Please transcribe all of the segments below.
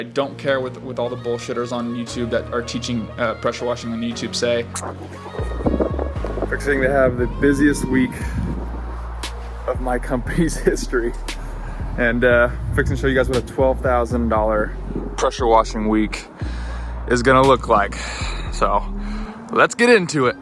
I don't care what all the bullshitters on YouTube that are teaching pressure washing on YouTube say. Fixing to have the busiest week of my company's history. And fixing to show you guys what a $12,000 pressure washing week is gonna look like. So let's get into it.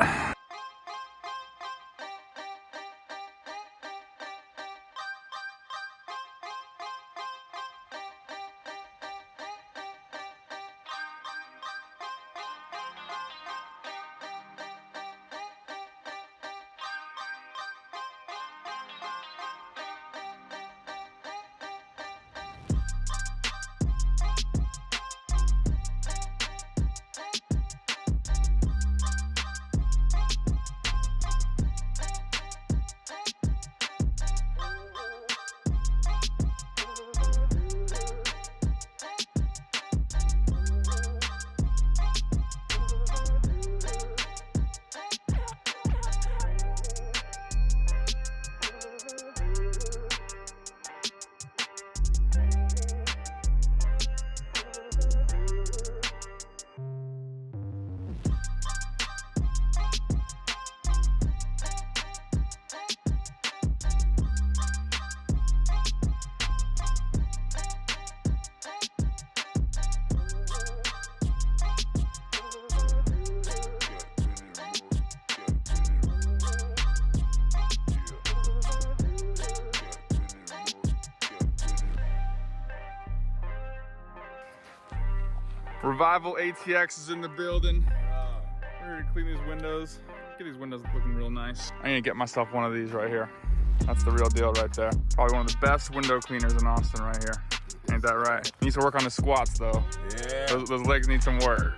Revival ATX is in the building. We're gonna clean these windows. Get these windows looking real nice. I need to get myself one of these right here. That's the real deal right there. Probably one of the best window cleaners in Austin right here. Ain't that right? Needs to work on the squats though. Yeah. Those legs need some work.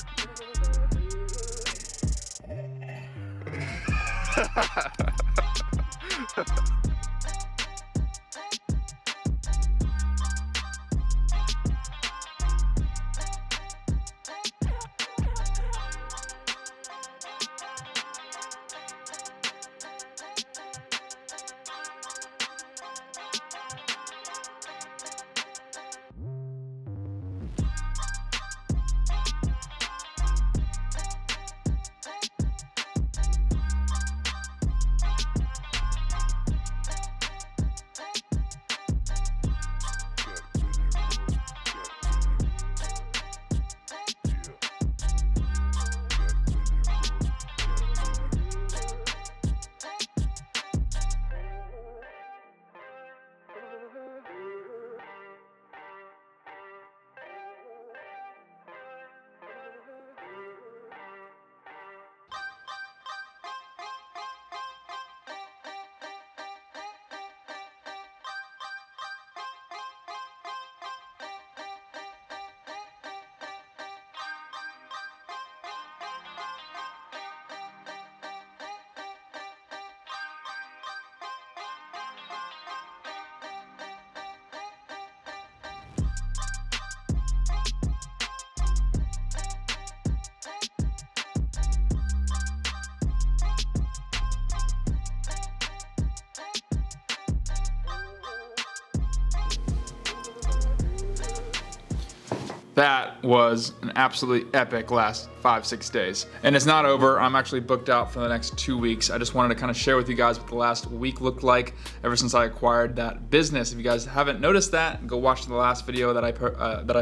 That was an absolutely epic last 5-6 days. And it's not over. I'm actually booked out for the next 2 weeks. I just wanted to kind of share with you guys what the last week looked like ever since I acquired that business. If you guys haven't noticed that, go watch the last video that I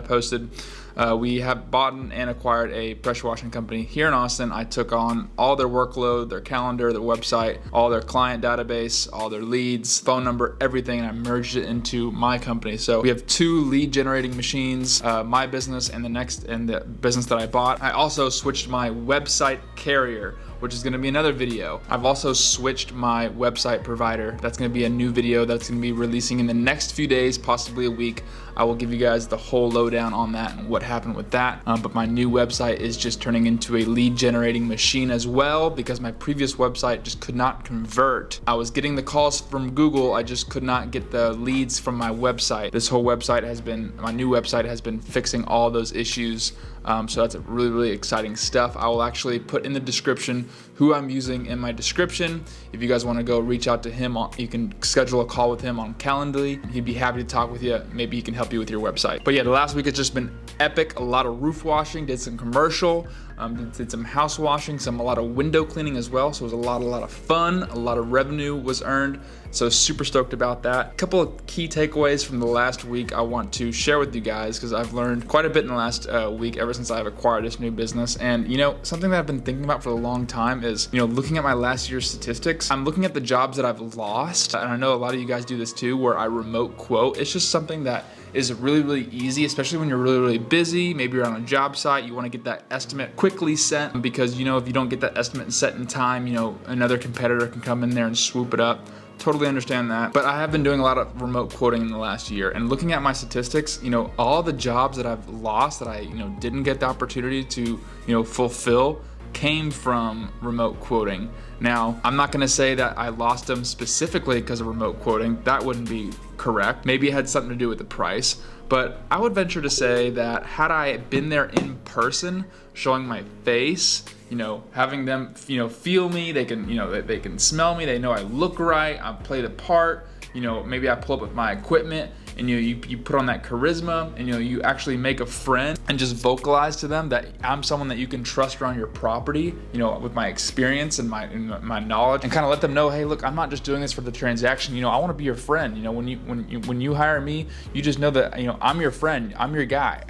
posted. We have bought and acquired a pressure washing company here in Austin. I took on all their workload, their calendar, their website, all their client database, all their leads, phone number, everything, and I merged it into my company. So we have 2 lead generating machines, my business and the business that I bought. I also switched my website carrier, which is gonna be another video. I've also switched my website provider. That's gonna be a new video that's gonna be releasing in the next few days, possibly a week. I will give you guys the whole lowdown on that and what happened with that. But my new website is just turning into a lead generating machine as well, because my previous website just could not convert. I was getting the calls from Google, I just could not get the leads from my website. This whole website my new website has been fixing all those issues. So that's really, really exciting stuff. I will actually put in the description who I'm using in my description. If you guys want to go reach out to him, you can schedule a call with him on Calendly. He'd be happy to talk with you. Maybe he can help you with your website. But yeah, the last week has just been epic. A lot of roof washing, did some commercial, did some house washing, a lot of window cleaning as well. So it was a lot of fun. A lot of revenue was earned. So super stoked about that. A couple of key takeaways from the last week I want to share with you guys, because I've learned quite a bit in the last week ever since I've acquired this new business. And something that I've been thinking about for a long time is, looking at my last year's statistics. I'm looking at the jobs that I've lost, and I know a lot of you guys do this too, where I remote quote. It's just something that is really, really easy, especially when you're really, really busy. Maybe you're on a job site, you want to get that estimate quickly sent, because if you don't get that estimate set in time, another competitor can come in there and swoop it up. Totally understand that. But I have been doing a lot of remote quoting in the last year, and looking at my statistics, all the jobs that I've lost that I, didn't get the opportunity to, fulfill came from remote quoting. Now, I'm not gonna say that I lost them specifically because of remote quoting. That wouldn't be correct. Maybe it had something to do with the price, but I would venture to say that had I been there in person, showing my face, having them, feel me, they can smell me, they know I look right, I play the part, maybe I pull up with my equipment, and you put on that charisma, and you actually make a friend and just vocalize to them that I'm someone that you can trust around your property, with my experience and my knowledge, and kind of let them know, hey, look, I'm not just doing this for the transaction. I want to be your friend. When you hire me, you just know that I'm your friend, I'm your guy.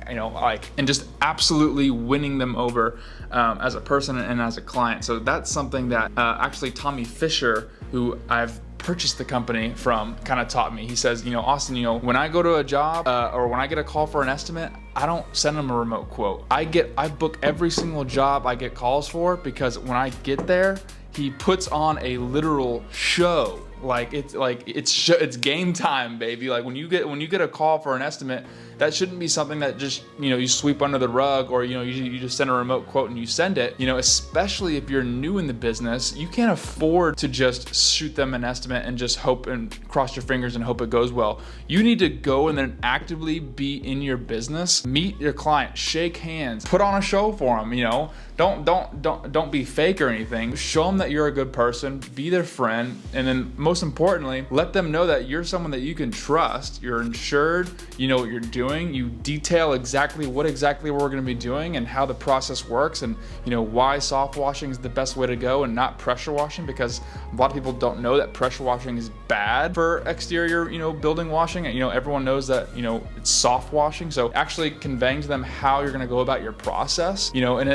And just absolutely winning them over as a person and as a client. So that's something that actually Tommy Fisher, who I've purchased the company from, kind of taught me. He says, Austin, when I go to a job or when I get a call for an estimate, I don't send them a remote quote. I book every single job I get calls for, because when I get there, he puts on a literal show. It's game time, baby. Like when you get a call for an estimate, that shouldn't be something that just you sweep under the rug, or you just send a remote quote and you send it. Especially if you're new in the business, you can't afford to just shoot them an estimate and just hope and cross your fingers and hope it goes well. You need to go and then actively be in your business, meet your client, shake hands, put on a show for them. Don't be fake or anything. Show them that you're a good person, be their friend, and then most importantly, let them know that you're someone that you can trust. You're insured, you know what you're doing. You detail exactly what we're going to be doing and how the process works, and why soft washing is the best way to go and not pressure washing, because a lot of people don't know that pressure washing is bad for exterior building washing. Everyone knows that it's soft washing. So actually conveying to them how you're going to go about your process, and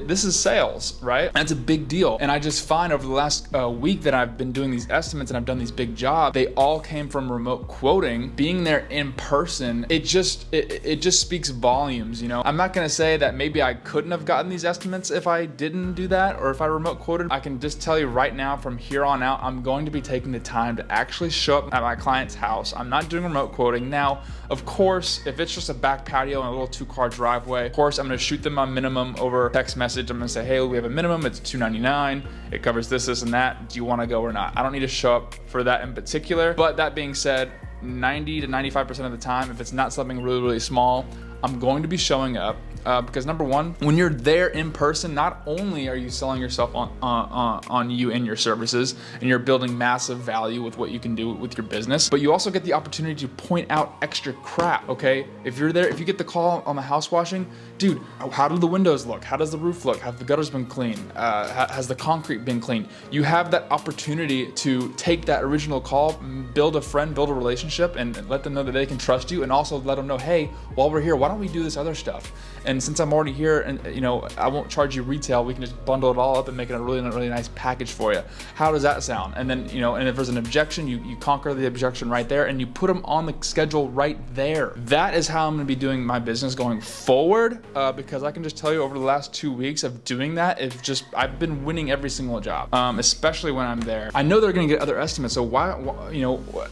this is sales, right? That's a big deal. And I just find over the last week that I've been doing these estimates and I've done these big jobs, they all came from remote quoting. Being there in person, it just speaks volumes. I'm not gonna say that maybe I couldn't have gotten these estimates if I didn't do that, or if I remote quoted. I can just tell you right now, from here on out, I'm going to be taking the time to actually show up at my client's house. I'm not doing remote quoting. Now, of course, if it's just a back patio and a little 2-car driveway, of course, I'm gonna shoot them a minimum over text message. I'm gonna say, hey, we have a minimum, it's $299. It covers this, and that. Do you wanna go or not? I don't need to show up for that in particular. But that being said, 90 to 95% of the time, if it's not something really, really small, I'm going to be showing up because number one, when you're there in person, not only are you selling yourself on you and your services, and you're building massive value with what you can do with your business, but you also get the opportunity to point out extra crap. Okay, if you're there, if you get the call on the house washing, dude, how do the windows look? How does the roof look? Have the gutters been cleaned? Has the concrete been cleaned? You have that opportunity to take that original call, build a friend, build a relationship, and let them know that they can trust you, and also let them know, hey, while we're here, why don't we do this other stuff? And since I'm already here, and I won't charge you retail, we can just bundle it all up and make it a really, really nice package for you. How does that sound? And then, and if there's an objection, you conquer the objection right there, and you put them on the schedule right there. That is how I'm gonna be doing my business going forward, because I can just tell you over the last 2 weeks of doing that, I've been winning every single job, especially when I'm there. I know they're gonna get other estimates, so why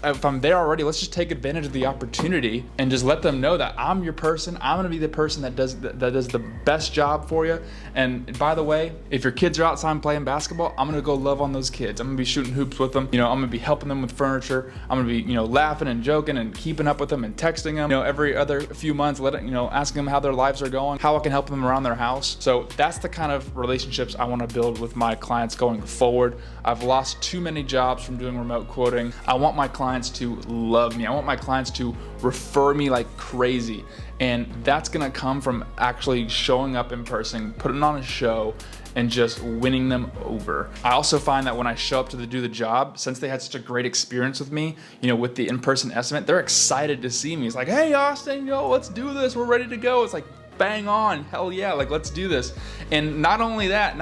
if I'm there already, let's just take advantage of the opportunity and just let them know that I'm your person. I'm gonna be the person that does that does the best job for you. And by the way, if your kids are outside playing basketball, I'm gonna go love on those kids. I'm gonna be shooting hoops with them. I'm gonna be helping them with furniture. I'm gonna be, laughing and joking and keeping up with them and texting them, every other few months, asking them how their lives are going, how I can help them around their house. So that's the kind of relationships I wanna build with my clients going forward. I've lost too many jobs from doing remote quoting. I want my clients to love me. I want my clients to refer me like crazy. And that's gonna come from actually showing up in person, putting on a show, and just winning them over. I also find that when I show up to do the job, since they had such a great experience with me, with the in-person estimate, they're excited to see me. It's like, hey Austin, let's do this, we're ready to go. It's like, bang on, hell yeah, like let's do this. And not only that,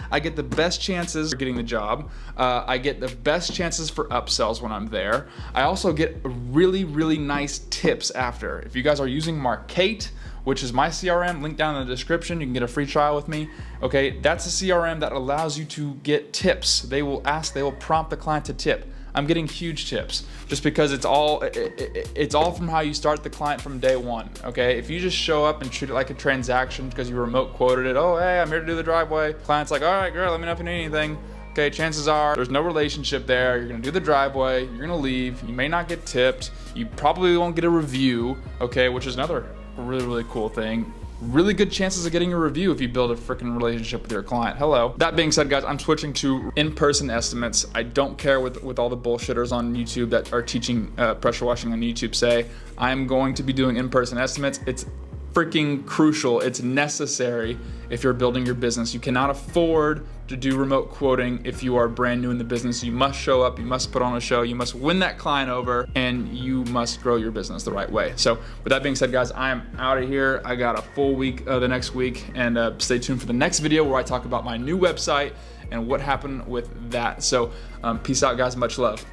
I get the best chances for getting the job, I get the best chances for upsells when I'm there. I also get really, really nice tips after. If you guys are using Marcate, which is my CRM, link down in the description, you can get a free trial with me. Okay, that's a CRM that allows you to get tips. They will prompt the client to tip. I'm getting huge tips just because it's all from how you start the client from day one, okay? If you just show up and treat it like a transaction because you remote quoted it, oh, hey, I'm here to do the driveway. Client's like, all right, girl, let me know if you need anything. Okay, chances are there's no relationship there. You're gonna do the driveway, you're gonna leave, you may not get tipped, you probably won't get a review, okay, which is another really, really cool thing. Really good chances of getting a review if you build a freaking relationship with your client. Hello. That being said, guys, I'm switching to in-person estimates. I don't care with all the bullshitters on YouTube that are teaching pressure washing on YouTube say. I'm going to be doing in-person estimates. It's freaking crucial. It's necessary if you're building your business. You cannot afford to do remote quoting if you are brand new in the business. You must show up, you must put on a show, you must win that client over, and you must grow your business the right way. So with that being said, guys, I am out of here. I got a full week the next week, and stay tuned for the next video where I talk about my new website and what happened with that. So peace out, guys. Much love.